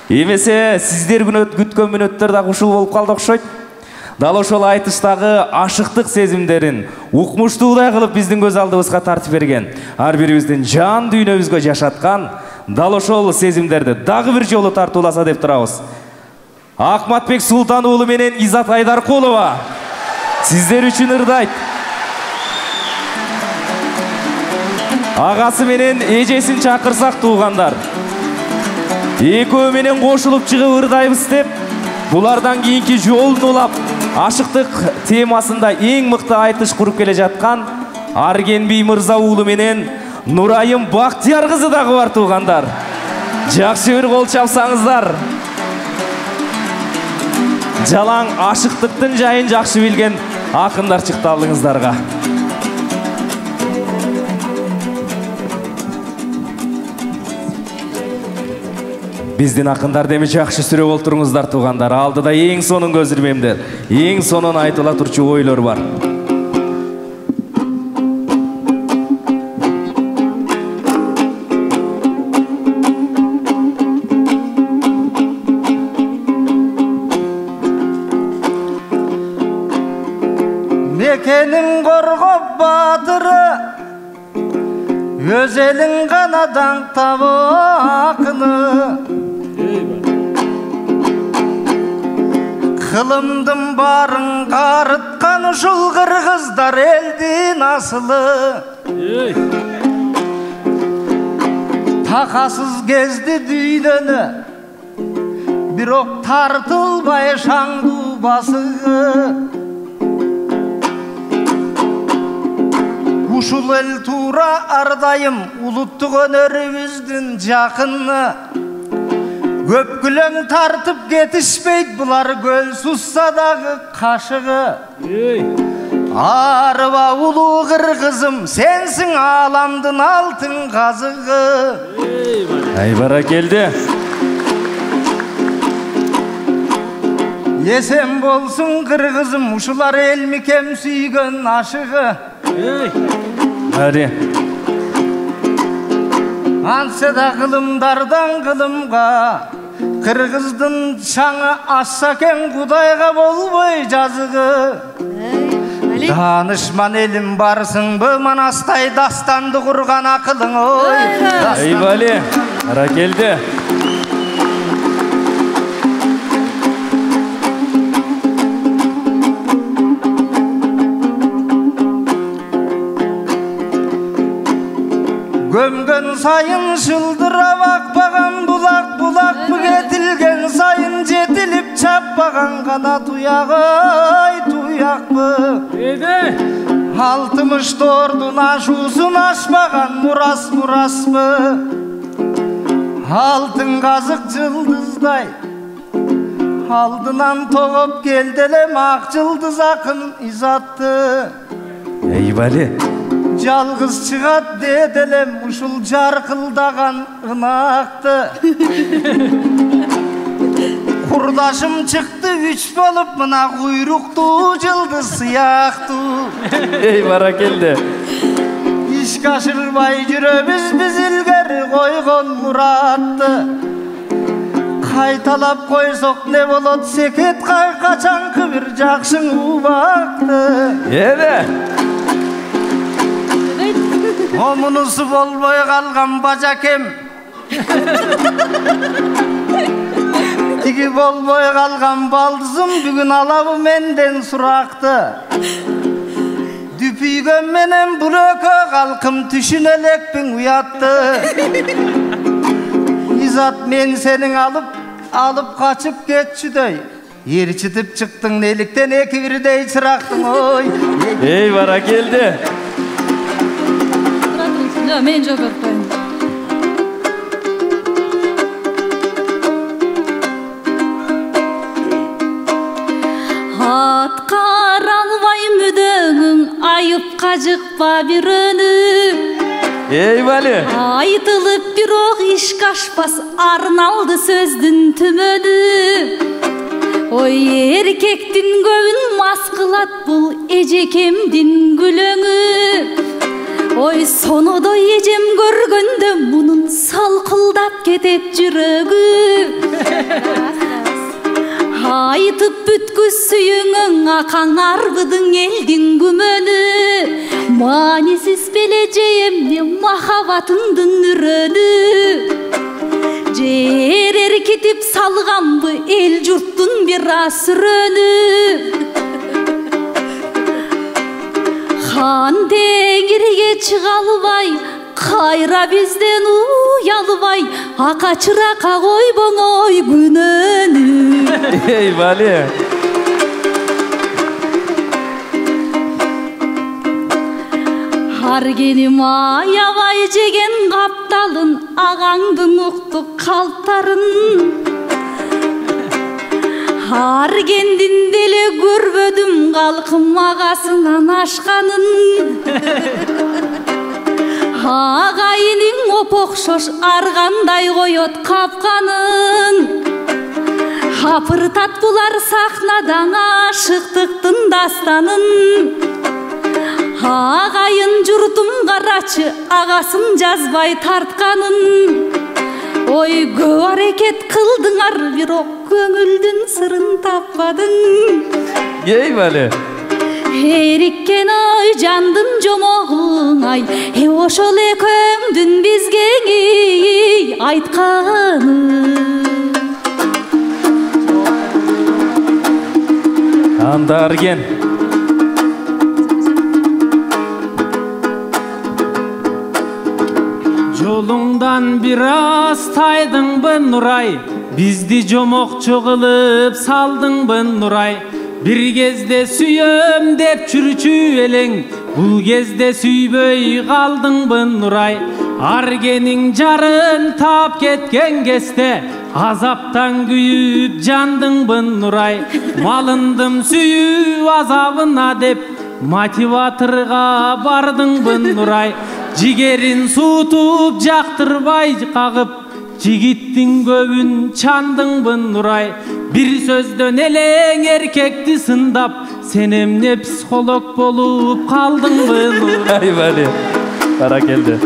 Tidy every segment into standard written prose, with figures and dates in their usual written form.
Эмесе сиздер күткөн мүнөттөр дагы ушул болуп калды окшойт. Дал ошол айтыштагы ашыктык сезимдерин укмуштуудай кылып биздин көз алдыбызга тартып берген, ар бирибиздин жан дүйнөбүзгө жашаткан дал ошол сезимдерди дагы бир жолу тартууласа деп турабыз. Акматбек Султан уулу менен Изат Айдаркулова сиздер үчүн ырдайт. Агасы менен эжесин чакырсак туугандар. Экөө менен кошулуп чыгып ырдайбыз деп, булардан кийинки жолун улап, ашыктык темасында эң мыкты айтыш куруп келе жаткан Аргенбий Мырза уулу менен Нурайым Бактияр кызы дагы бар туугандар. Жакшы бир кол чапсаңыздар. Жалаң ашыктыктын жайын жакшы билген акындар чыкты алдыңыздарга. Биздин акындар деми жакшы сүрөп олтуруңуздар туугандар. Алдыда эң сонун көзүрмемдер, эң сонун айтыла турчу ойлор бар. Мекенин коргоп батыры, өз элин канадан табакыны. Кылымдын барын карыткан ушул кыргыздар элдин асылы. Такасыз кезди дүйнөнү, бирок тартылбай шаңдуу басыгы. Ушул эл туура ардайым улуттук өнөрүбүздүн жакыны. Көп күлөң тартып кетишпейт булар көл сусса дагы кашыгы. Арыба улуу кыргызым, сенсиң аламдын алтын казыгы. Ай баракелди. Есен болсун кыргызым, ушулар эл микем сүйгөн ашыгы. Ари. Анса да кылымдардан кылымга, кыргыздын шаңы ашса экен Кудайга болбой жазыгы. Данышман элим барсыңбы, манастай дастанды курган акылың ой. Айбали, ара келди. Gömgön sayın şıldırap akpagan bulak, bulak ketilgen sayın jetilip çappagan kana tuyak ay tuyak mı? 64'dun aşusun aşpagan muras muras mı? Altın kazık cıldızday aldınan toğup geldelem ak cıldız akın izattı. Eyvali. Жалғыз шығат деделем ушул жарқылдаған ынақты. Құрдашым шықты үч болып мына құйрықты жылдыз сияқты. Ей бара келді. Иш қашырбай жүрөбүз біз илгери койгон мұратты. Қайталап койсок не болот секет качанкы бир жакшың убакты. Omунусу болбой калган бажакем, тиги болбой калган балдызым бүгүн алабы менден суракты. Дүпүйгөн менен бул экөө калкым түшүн элекпиң уятты. Изат мен сенин алып качып кетчүдөй, ээрчитип чыктың неликтен эки бирдей чырактың ой. Эй бара келди. Мен жогору коюм. Аткара албайм өдөңүң, айыпка жыкпа бирөөнү. Эй бали. Айтылып бирок ишке ашпас арналды сөздүн түмөнү. Ой эркектин көбүн мас кылат бул эжекемдин күлөңү. Ой сонодой эжем көргөндө мунун салкылдап кетет жүрөгү. айтып бүткүс сүйүңөң акаң арбыдың элдин күмөнү маанисиз бележейемне махабатыңдын үрөнү жер эркитип салганбы эл журттун бир аз сүрөнү хан теңирге чыга албай кайра бизден уялбай ака чыракка койбоң ой күнөөнү Ey Vali. Аргеним аябай жеген капталын агаңдын укту калптарын Аргендин деле көрбөдүм калкым агасынан ашканын Агайының опокшош аргандай коет капканын Апыртат булар сахнадан ашыктыктын дастанын Агайын журтум карачы агасын жазбай тартканын Ой көп аракет кылдыңар бирок көңүлдүн сырын таппадың Ey Vali. Эриккен ой жандын жомогуң ай ошол экөөңдүн бизге айтканы Анда Арген. Жолуңдан бир аз тайдыңбы Нурай, бизди жомокчу кылып салдыңбы Нурай. Бир кезде сүйөм деп жүрчү элең, бул кезде сүйбөй калдыңбы Нурай. Аргениң жарын тап кеткен кезде, азаптан күйүп жандыңбы Нурай. Малындым сүйүү азабына деп, мотиваторга бардыңбы Нурай. Жигерин суутуп жактырбай кагып, жигиттин көбүн чандыңбы Нурай. Бир сөздөн элең эркекти сындап, сен эмне психолог болуп калдыңбы Нурай. Ey Vali. Бара келди.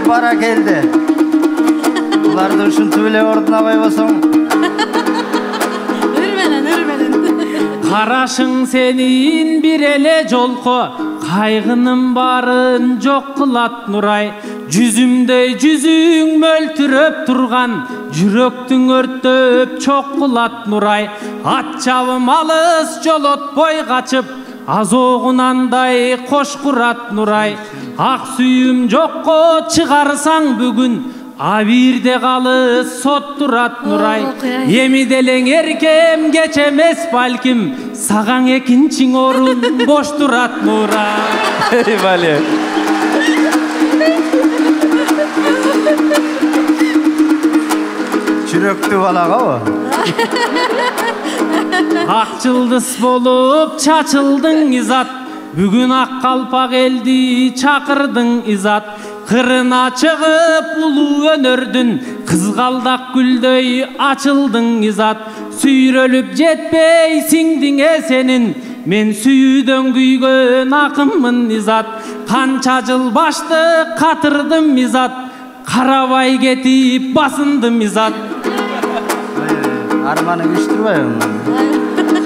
Бара келди. Буларды ушинтип эле ордунабай болсоң. Үрмелен. Карашың сенин бир эле жолко, кайгынын барын жок кылат Нурай. Жүзүмдөй жүзүң мөлтүрөп турган, жүрөктүң өрттөп чок кылат Нурай. Ат чабым алыс жолотпой качып, азогунандай кош курат Нурай. Ак сүйүм жокко чыгарсаң бүгүн, абирде калыс сот турат Нурай. Эми делең эркем кеч эмес балким, сагаң экинчиң орун бош турат Нурай. Ey Vali. Жүрөктүү балага о. Ак жылдыз болуп чачылдың изат, бүгүн ак калпак элди чакырдың изат. Кырына чыгып улуу өнөрдүн, кызгалдак гүлдөй ачылдың изат. Сүйрөлүп жетпей сиңдиңе сенин, мен сүйүүдөн күйгөн акынмын изат. Канча жыл баштык катырдым изат, карабай кетип басындым изат. Арманы күчтүрбөйм.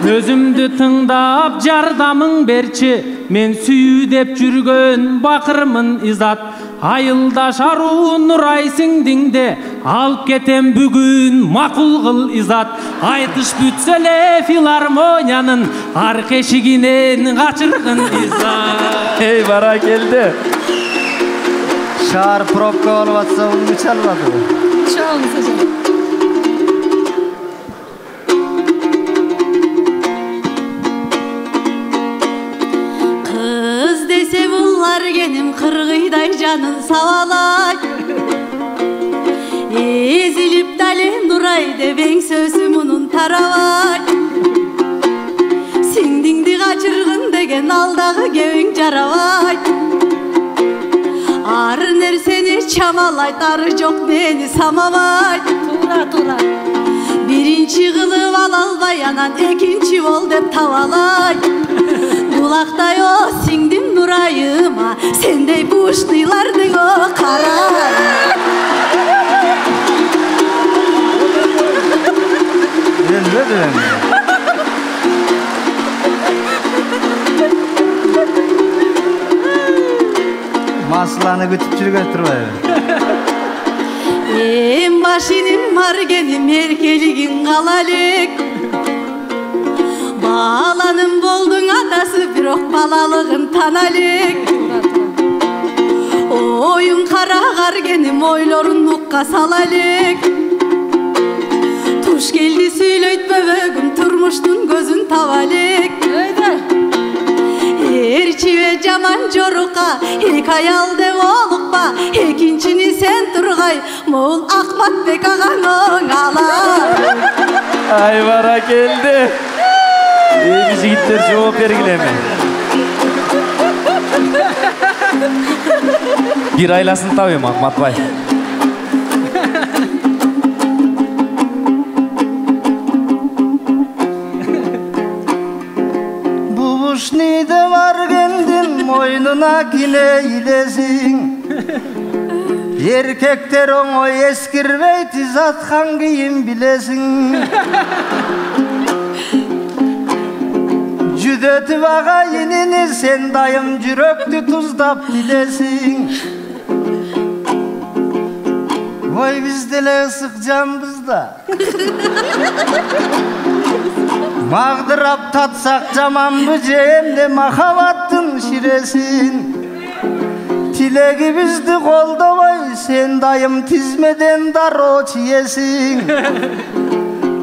Өзүмдү тыңдап жардамың берчи, мен сүйүү деп жүргөн бакырмын изат. Айылдаш аруу Нурай сиңдиңде, алып кетем бүгүн макул кыл изат. Айтыш бүтсө эле филармониянын арка эшигинен качыргын изат. Ey бара келди. Шаар пробка болуп атса, уну чалбады. Аргеним кыргыйдай жанын сабалай Эзилип дале Нурай дебең сөзү мунун тарабай Сиңдиңди качыргын деген алдагы кебең жарабай Ар нерсени чамалайт, ары жок мени самабай Тура Биринчи кылып ала албай, анан экинчи бол деп табалай Булактай о сиңдим Нурайыма, сендей буштыйлардың о карай Элбедим. Aslаны күтүп жүргөн турбайбы? Başının margenim erkeligin qalalik. Balanın boldun atası birok balalığın tanalik. Oyun kara gargenim oylorun nukka salalik. Tuş geldi söyleyt bebegim turmuştun gözün tavalik. Erçi ve caman joruka hikayal dev olukpa. Ekinçini sen turgay moğul Akmat Bek ağanın ala. Ay bara geldi. Bizi gittir cevap bergileme. Bir aylasını tabiim Akmat Bay. Bubuşnide var kendin moynuna kine ilesin. Erkekler oңой eskirmey tiz atkan kıyım bilesin. Cüdötü vaga yenini sen dayım cüröktü tuzdap bilesin. Oy bizdele ısık canbızda. Mağdırap tatsak caman bıcemde mahavattın şiresin. Tilegi bizdi kolda vay sen dayım tizmeden daro çiyesin.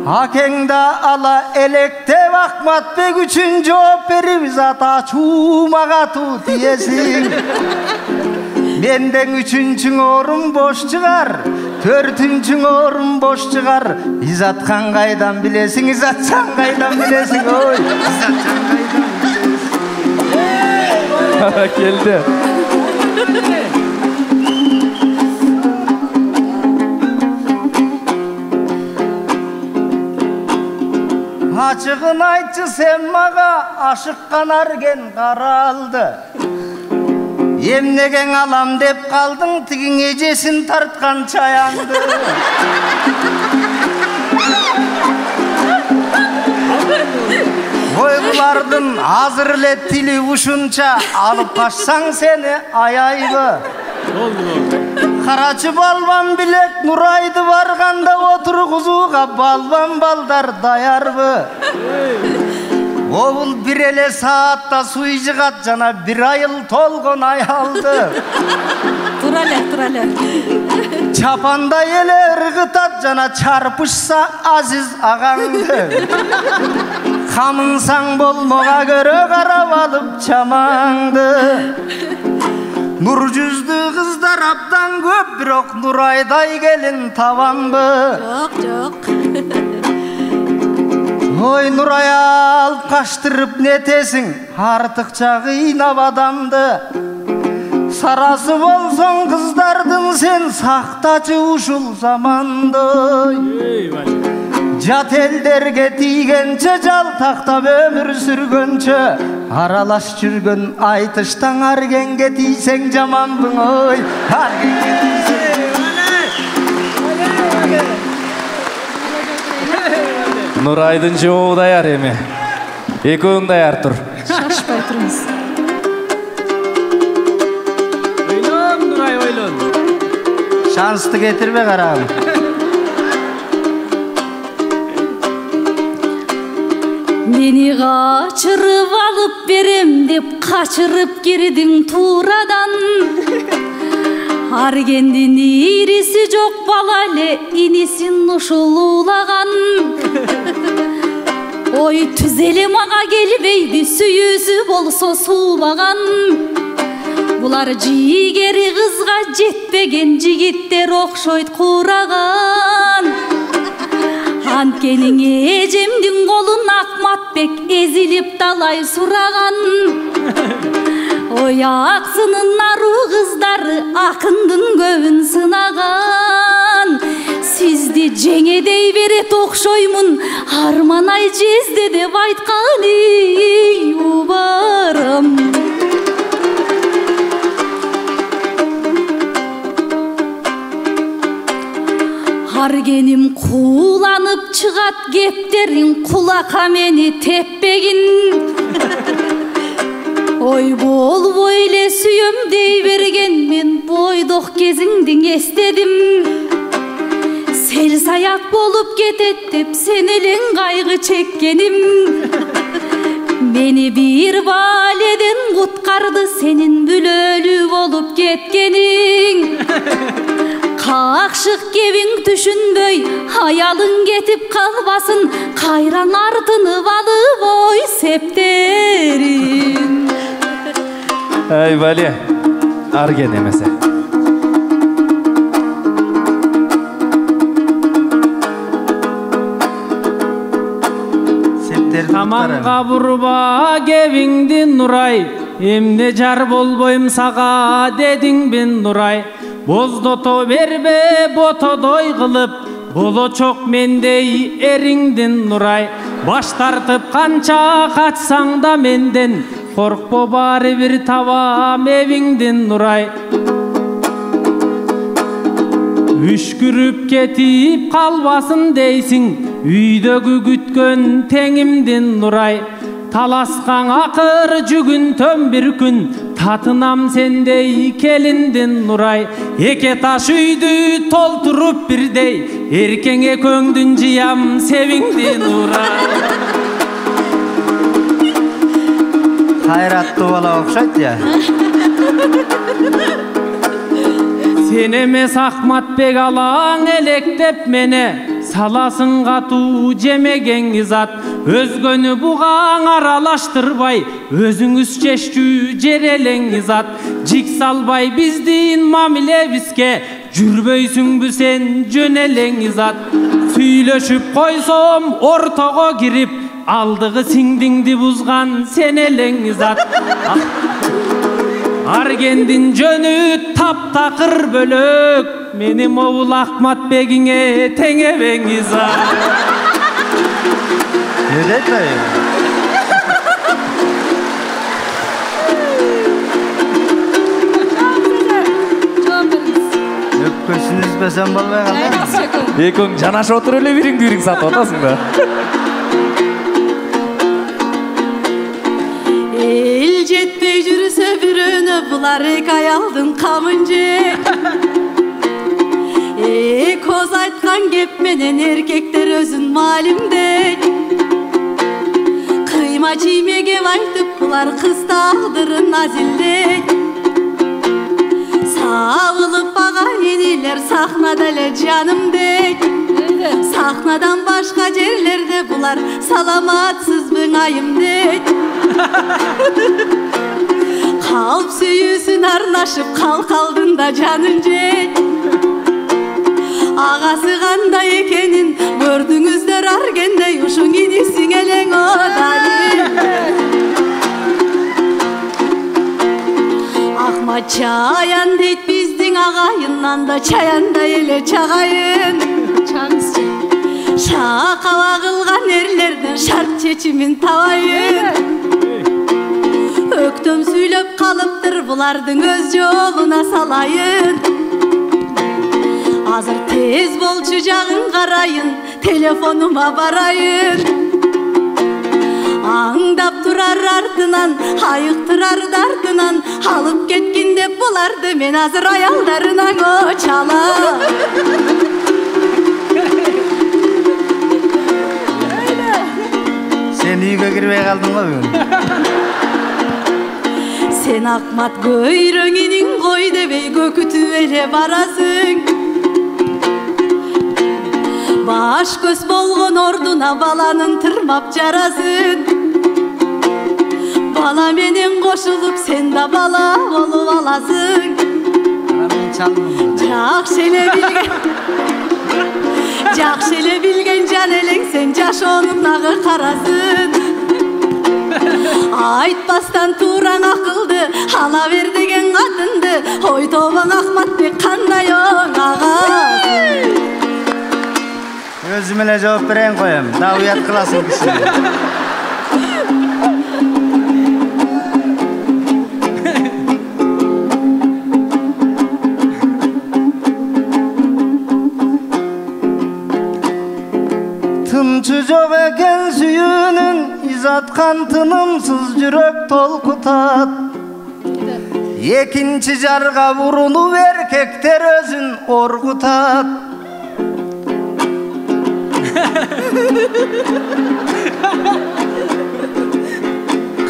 Hakengda ala elekte Akmat Bek üçün cevap verip ata çumağa tu diyesin. Benden üçüncün orun boş çıkar, törtüncün orun boş çıkar. İzatkan kaydan bilesin, izatsan kaydan bilesin oy. İzatsan kaydan bilesin. Geldi. Açıqın aytçı sen mağa aşıkkan argen qaraldı. Emnegen alam dep kaldın tigin ecesin tartkan çayandı. Koygulardın hazırle tili uşunça alıp kaçsan seni ayaybı. Karaçı balban bilek Nuraydı varganda oturguzuğa balban baldar dayarbı. Oğul bir ele saatta suycıgat cana bir ayıl tolgon ayaldı. Turale. Çapanda ele ırgıtat cana çarpışsa aziz ağandı. Kamınsan bolmoğa göre karab alıp çamandı. Nur cüzdü kızlar abdan köp birok Nurayday gelin tavandı. Çok. Oy Nuray'a alıp kaçtırıp netesin artıkça kıynap adamdı. Sarası bolson kızlardın sen saktacı uşul zamandı. Jat elderge tiygençe jal taktap ömür sürgönçe aralaş жүрgön aytıştan argenge tiysen jamanbın oy. Argenge tiysen Nuraydın cevabı dayar emi. Eköğün dayar tur. Şaşpay turunuz. Oylon Nuray oylon. şanslı getirme karağım. Beni kaçırıp alıp berem dep kaçırıp girdin turadan. Argendin irisi jok balale inisin uşul ulagan. Oy tüzeli mağa gelbeydi süyüzü bolso suulagan. Bular jigeri kızga jetpegen jigitler okşoyt kuragan. Antkenin ejemdin kolun Akmat Bek ezilip dalay suragan. Oy aksının naru kızları akındın göbün sınagan. Sizdi jenge dey beret okşoymun harmanay jezde dep aytkan ey ubarım. Argenim kulanıp çıgat gepterin kulaka meni teppegin. Ой болбой эле сүйөм дей берген мен бойдок кезиңдин эстедим. Сел саяк болуп кетет деп сен элең кайгы чеккеним. Мени бир баледен куткарды сенин бүлөлүү болуп кеткениң. Какшык кебиң түшүнбөй аялың кетип калбасын, кайран артынып алып ой септерин. Ай Вали, арген эмесе. Таманга бурба кебиңди Нурай, эмне жар болбойм сага дедиңбин Нурай. Боздото бербе ботодой кылып, болочок мендей эриңдин Нурай. Баш тартып канча качсаң да менден, коркпо баары бир табам эбиңдин Нурай. Үшкүрүп кетип калбасын дейсиң, үйдөгү күткөн теңимдин Нурай. Таласкаң акыр жүгүнтөм бир күн, татынам сендей келиндин Нурай. Эке таш үйдү толтуруп бирдей, эркеңе көңдүн жыям севиңди Нурай. Кайраттуу бала окшойт я. Сен эмес Ахматбек алаң электеп мене, саласың катуу жемеген зат. Өзгөнү бугаң аралаштырбай, өзүңүз чеччү жерелең зат. Жик салбай биздин мамилебизге, жүрбөйсүңбү сен жөнелең зат. Сүйлөшүп койсом ортого кирип, алдыгы сиңдиңди бузган сен элең зат. Аргендин жөнү таптакыр бөлөк, менин могул Ахматбегиңе тең эбең зат. Ne dedi? Öpküsünüz be sen balbay kaldı. Ekің жанаша отыр эле бириң дүйрүң сатып атасың да. Эл жетпей жүрсө бирөөнө булар эки аялдын камын жек. Көз айткан кеп менен эркектер өзүн малимдейт. Кыйма чиймеге айтып булар кыз тагдырын азилдейт. Сабылып бага энилер сахнада эле жаным дейт. Сахнадан башка жерлерде булар саламатсызбы айым дейт. Калп сүйүүсүн арнашып калк алдында жанын жейт. Агасы кандай экенин көрдүңүздөр аргендей, ушуң инисиң элең одали. Ахмат чаян дейт биздин агайыннан да чаяндай эле чагайын. Шакаба кылган эрлерден шарт чечимин табайын. Өктөм сүйлөп калыптыр булардын өз жолуна салайын. Азыр тез болчу жагын карайын, телефонума барайын. Аңдап турар артынан, айыктырар дартынан, алып кеткин деп буларды мен азыр аялдарына чалам. Sen үйгө кирбей калдың го бүгүн? Sen Ахмат көйрөңүнүн кой дебей көкүтүп эле барасың. Баш көз болгон ордуна баланын тырмап жарасың. Бала менен кошулуп сен да бала болуп аласың. Жакшы эле билген жан элең сен жашоонун нагы карасын. Айтпастан туураң акылды ала бер деген катынды, ой тобоң Ахматбек кандай оң агасың. Өзүм эле жооп берейин коем, да уят кыласың кишини. ушунчу жок экен сүйүүнүн изаткан тынымсыз жүрөк толкутат. Экинчи жарга бурунуп эркектер өзүн оргутат.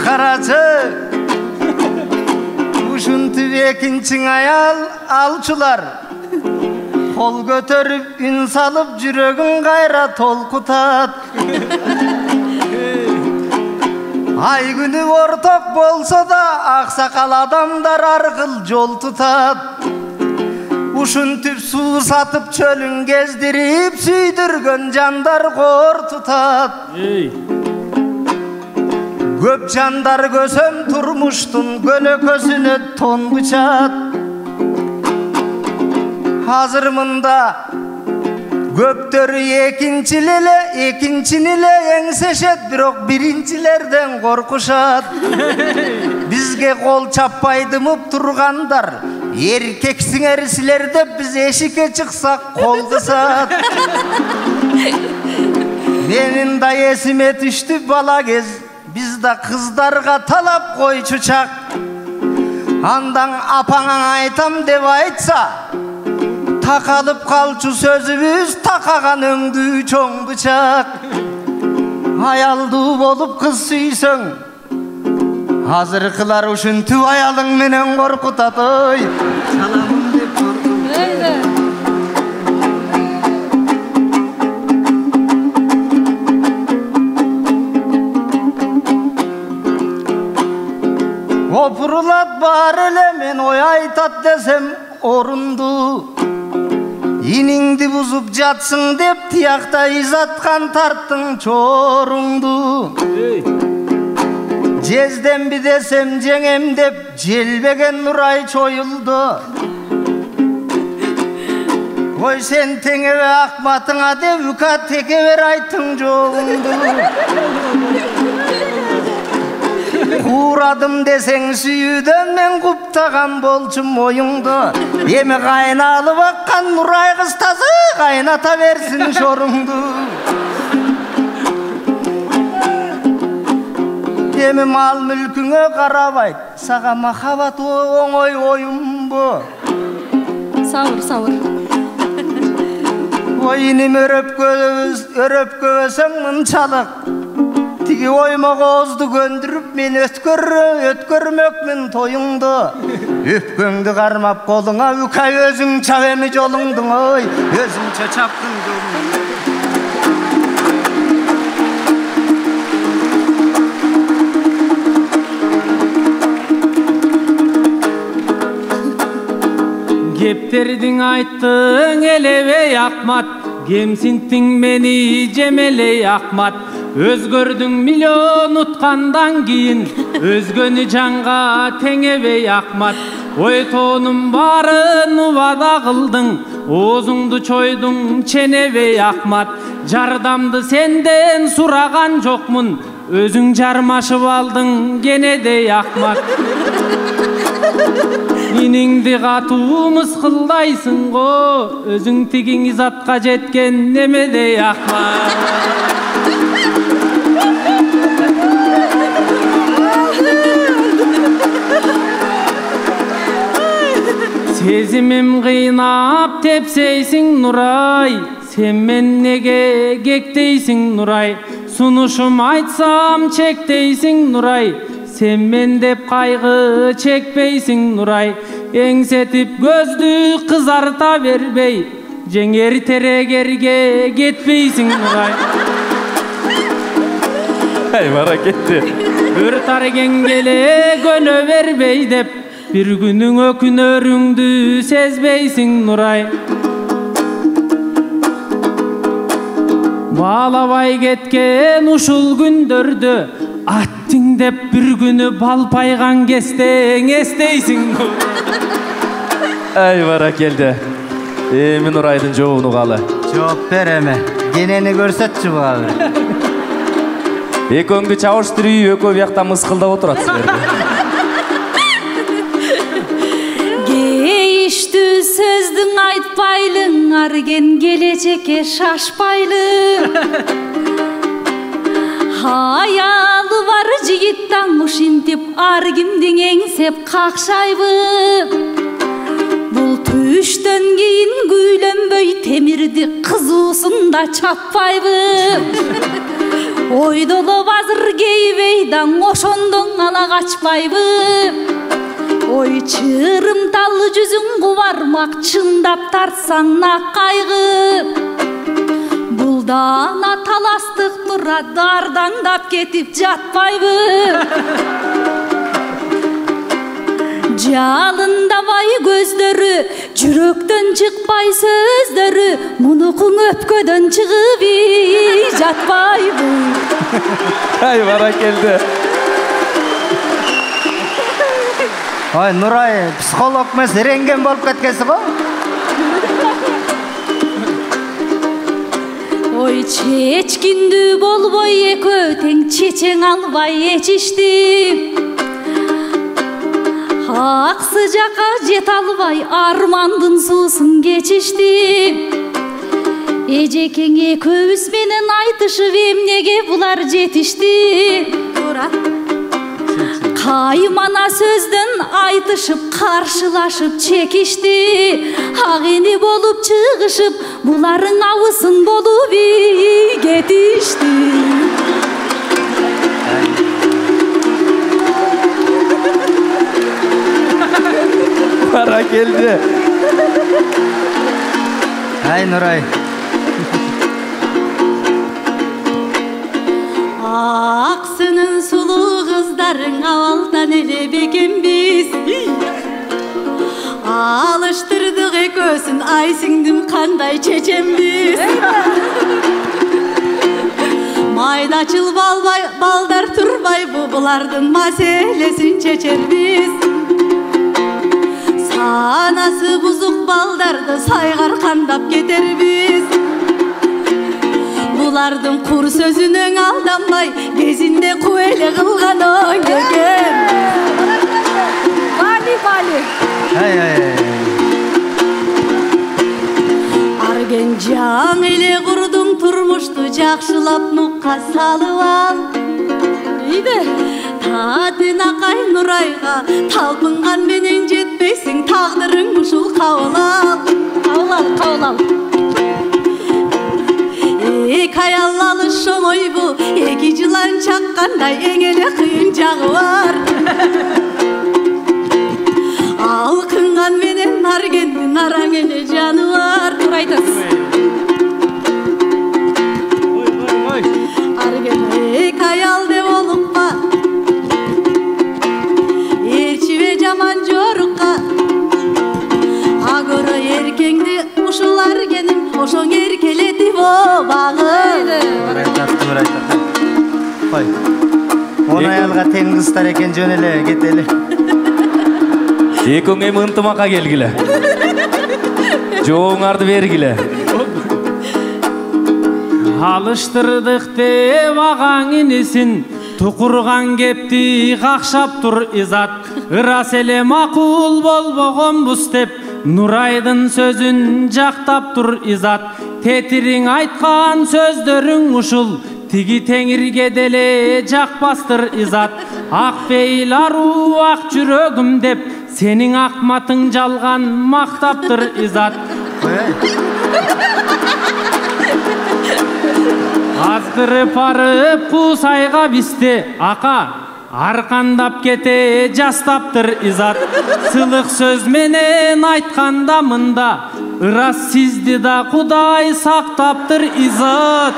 Карачы ушинтип экинчи аял алчулар кол көтөрүп үн салып жүрөгүн кайра толкутат. Ай күнү орток болсо да аксакал адамдар аркыл жол тутат. Ушинтип суу сатып чөлүн кездирип сүйдүргөн жандар кор тутат. Көп жандар көсөм турмуштун көлөкөсүнө тон бычат. Азыр мында көптөрү экинчини эле эңсешет, бирок биринчилерден коркушат. Бизге кол чаппайдымып тургандар, эркексиңер силер деп биз эшикке чыксак кол кысат. Менин да эсиме түштү бала кез, биз да кыздарга талап койчучак. Андан апаңа айтам деп айтса, такалып калчу сөзүбүз такаган өңдүү чоң бычак. Аялдуу болуп кыз сүйсөң, азыркылар ушинтип аялың менен коркутат. Ой, саламын деп коркутат. Опурулат бар эле мен ой айтат десем орунду. Иниңди бузуп жатсың деп тиякта изаткан тарттың чоруңду. Жездемби десем жеңем деп желбеген Нурай чоюлду. Ой сен теңебе акматыңа деп үка теке бер айттың жогуңду. Куурадым десең сүйүүдөн мен куптаган болчум моюңду. Эми кайналып аккан Нурай кыз тазы кайната берсин шоруңду. Эми мал мүлкүңө карабайт, сага махабат оңой оюмбу. Сабыр. Ой иним өрөпкөбөсөң мынчалык. Тиги оймогозду көндүрүп мен өткөрмөкмүн тоюңду. Өпкөңдү кармап колуңа үка өзүң чап эми жолуңду. Ой өзүңчө чаптың жолуңду. Кептердиң айттың элебей Акмат, кемсинттиң мени жемелей Акмат. Өзгөрдүң миллион уткандан кийин, өзгөнү жанга теңебей Акмат. Ой тоонун баарын убада кылдың, оозуңду чойдуң ченебей Акмат. Жардамды сенден сураган жокмун, өзүң жармашып алдың кенедей Акмат. Иниңди катуу мыскылдайсың го, өзүң тигиң изатка жеткен немедей Акмат. Сезимим кыйнап тепсейсиң Нурай, сен мен неге кектейсиң Нурай. Сунушум айтсам чектейсиң Нурай, сен мен деп кайгы чекпейсиң Нурай. Эңсетип көздү кызарта бербей, жеңер терегерге кетпейсиң Нурай. Ай бара кетти. Өр тарген келе көнө бербей деп, бир күнүң өкүнөрүңдү сезбейсиң Нурай. Баалабай кеткен ушул күндөрдө, аттың деп бир күнү балпайган кестең эстейсиң Нурай. Ай бара келди. Эми Нурайдын жообун угалы. Жооп береме. Кенени көрсөтчү буга. Экөөңдү чабыштырып, экөө биякта мыскылдап отурат. Кейиштүү сөздүң айтпайлың, арген келечекке шашпайлың. жигиттан ушинтип ар кимдин эңсеп какшайбы. Бул түштөн кийин күйлөнбөй темирди кызуусунда чаппайбы. Ойдолоп азыр кейбейдан ошондон гана качпайбы. Ой чырымтал жүзүң кубармак чындап тартсаң нак кайгы. Булдана таластык тура дардаңдап кетип жатпайбы. Жалындабай көздөрү, жүрөктөн чыкпай сөздөрү, мунукуң өпкөдөн чыгып жатпайбы. Ай баракелди. Ой Нурай, психолог эмес, рентген болуп кеткенсиң го? Ой чечкиндүү болбой экөө тең чечең албай эчишти. Аксы жака жете албай армандын суусун кечишти. Эжекең экөөбүз менен айтышып эмнеге булар жетишти. Каймана сөздөн айтышып каршылашып чекишти. Ак эне болуп чыгышып буларың абысын болуп кетишти. Бара келди. Ай Нурай. Аксынын сулуу кыздарың абалдан эле бекембиз. Алыштырдык экөөсүн, ай сиңдим кандай чечембиз. Майдачыл балдар турбайбы, булардын маселесин чечербиз. Санасы бузук балдарды сайгар кандап кетербиз. Булардын кур сөзүнөн алданбай, кезинде куэле кылган экен. Бали. Арген жан эле курдуң турмушту жакшылап нукка салып ал. Татынакай Нурайга талпынган менен жетпейсиң, тагдырың ушул кабыл ал. Эки аял алыш оңойбу, эки жылан чаккандай эң эле кыйын жагы бар. Алкынган менен Аргендин араң эле жаны бар. Тура айтасыз. Арген эки аял деп олукпа, эрчибе жаман жорукка. Агыры эркеңди ушул Аргеним ошоң эркелетип багыды. Тура айтат. Кой. Он аялга тең кыздар экен, жөн эле кетели. Экөөң эми ынтымакка келгиле. Жооңарды бергиле. Алыштырдык деп агаң инесин, тукурган кепти какшап тур изат. Ырас эле макул болбогонбуз деп, Нурайдын сөзүн жактап тур изат. Тетириң айткан сөздөрүң ушул, тиги теңирге деле жакпастыр изат. Ак бейил аруу ак жүрөгүм деп, сенин акматың жалган мактаптыр изат. Азгырып арып куусайга бисти ака, аркандап кете жастаптыр изат. Сылык сөз менен айтканда мында, ырас сизди да Кудай сактаптыр изат.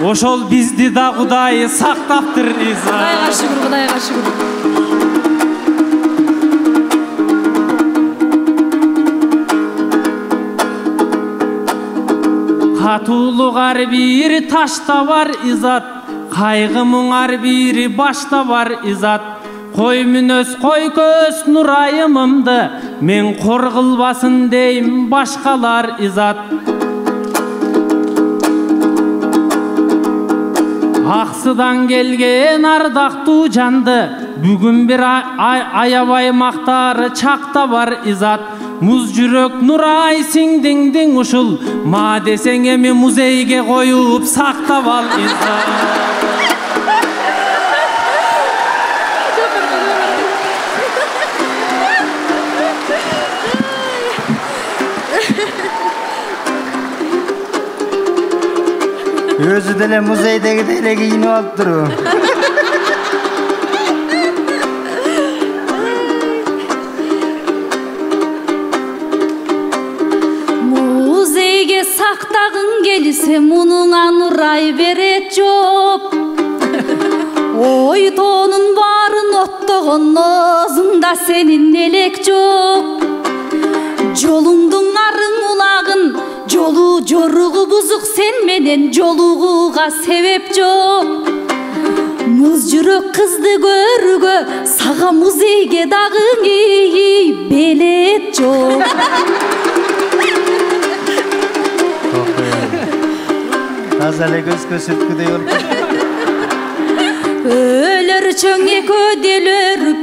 Ошол бизди да Кудай сактаптыр изат. Кудайга шүгүр. Катуулук ар бир ташта бар изат, кайгы мұң ар бири башта бар изат. Кой мүнөз кой көз Нурайымымды, мен кор кылбасын дейм башкалар изат. Аксыдан келген ардактуу жанды, бүгүн бир аябай мактары чакта бар изат. Муз жүрөк Нурай сиңдиңдиң ушул, ма десең эми музейге коюп сактап ал изат. Өзü деле музейдеги деле кийинип алыптыр. Музейге сактагың келсе мунуңа нурай берет жоп. Ой тонун барын оттогон нозуңда сенин элек жок. Жолуңдун арын улагын, жолу жоругу бузук сен менен жолугуга себеп жок. Муз жүрөк кызды көрүүгө сага музейге дагы белет жок. Таза эле көз көрсөткүдөй болуп. Өлөр чөң экөө делөрүп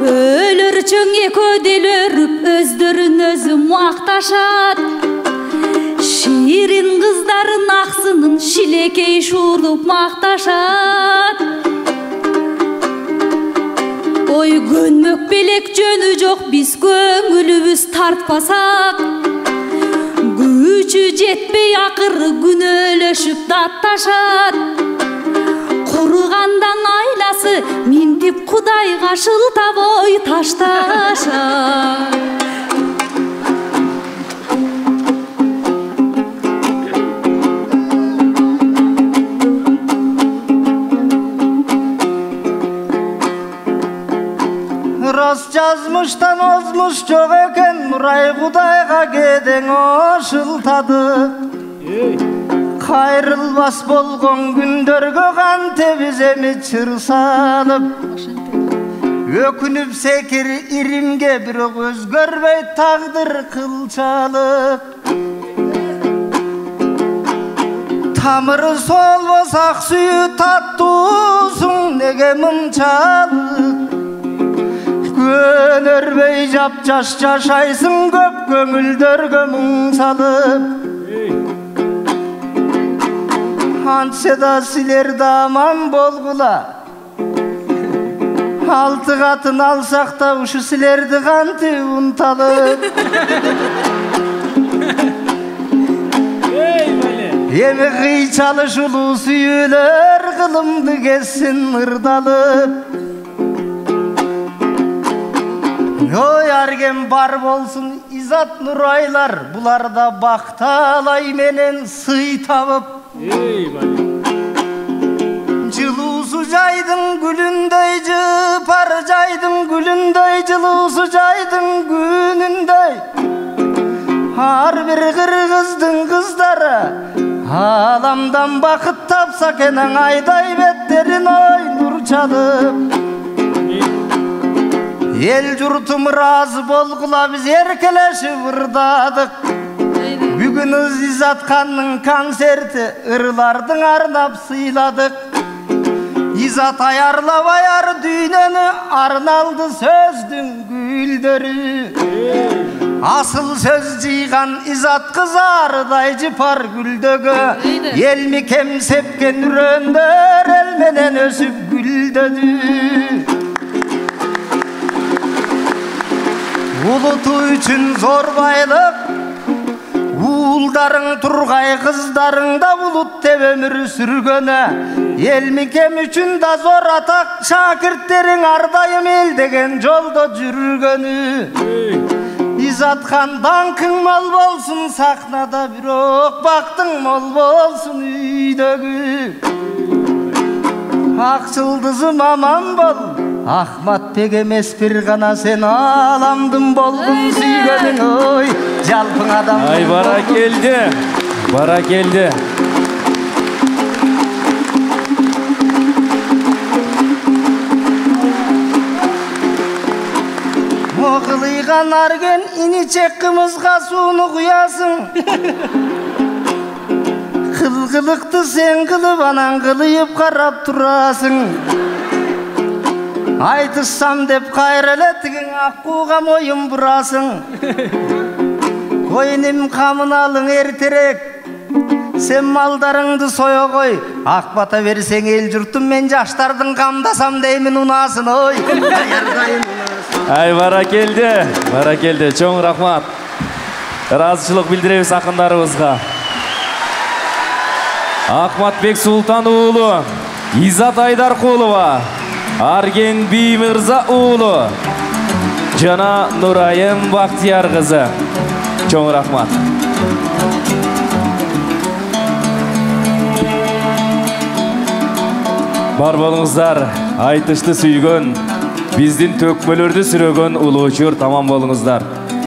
Өлөр чөң экөө делөрүп өздөрүн өзү макташат. Ширин кыздарын аксынын шилекей шуруп макташат. Ой көнмөк белек жөнү жок биз көңүлүбүз тартпасак. Күчү жетпей акыры күнөөлөшүп датташат. Куругандан айласы минтип Кудайга шылтап ой ташташат. Рост жазмыштан озмуш жок экен, Нурай Кудайга кедең ошылтады. Кайрылбас болгон күндөргө кантип эми чыр салып. Өкүнүп секир иримге бирок өзгөрбөй тагдыр кылчалык. Тамыры солбос ак сүйү таттуусуң неге мынчалык. Көнөрбөй жап-жаш жашайсың көп көңүлдөргө мұң салып. Антсе да силер да аман болгула. Алты катын алсак да ушу силерди кантип унталып. Эми кыйчалыш улуу сүйүүлөр кылымды кессин ырдалып. Ой аргем бар болсун Изат Нурайлар, буларда бакталай менен сый табып. Жылуусу жайдың гүлүндөй жыпар жайдың гүлүндөй, жылуусу жайдың күнүндөй. Ар бир кыргыздын кыздары аламдан бакыт тапса кенен айдай беттерин ой нур чалып. Эл журтум разы болгула биз эркелешип ырдадык. Бүгүн Изаткандын концерти ырлардын арнап сыйладык. Изат аярлабай ар дүйнөнү арналды сөздүн гүлдөрү. Асыл сөз жыйган Изат кызардай жыпар гүлдөгө. Эл мекем сепкен үрөндөр эл менен өсүп гүлдөдү. Улуту үчүн зор байлык, уулдарың тургай кыздарың да булут деп өмүр сүргөнө. Эл мекем үчүн да зор атак, шакирттериң ар дайым эл деген жолдо жүргөнү. Изаткан даңкың мол болсун сахнада, бирок бактың мол болсун үйдөгү. Ак жылдызым аман бол, Ахматбек эмес бир гана сен аламдын болгун сүйгөнүң. Ой жалпың адам. Ай бара келди, бара келди. Окылыйган арген иничек кымызга сууну куясың. Кылгылыкты сен кылып анан кылыйып карап турасың. Айтышсам деп кайра эле тигиң аккууга моюн бурасың. Койним камын алың эртерээк, сен малдарыңды сое кой. Ак бата берсең эл журтум мен жаштардын камдасам деймин унаасын. Ой Ай бара келди, чоң рахмат. ыраазычылык билдиребиз акындарыбызга. Акматбек Султан уулу, Изат Айдаркулова, Арген Би Мырза уулу жана Нурайым Бактияр кызы. Чоң рахмат. Бар болуңуздар, айтышты сүйгөн, биздин төкмөлөрдү сүрөгөн улуучур тамам болуңуздар.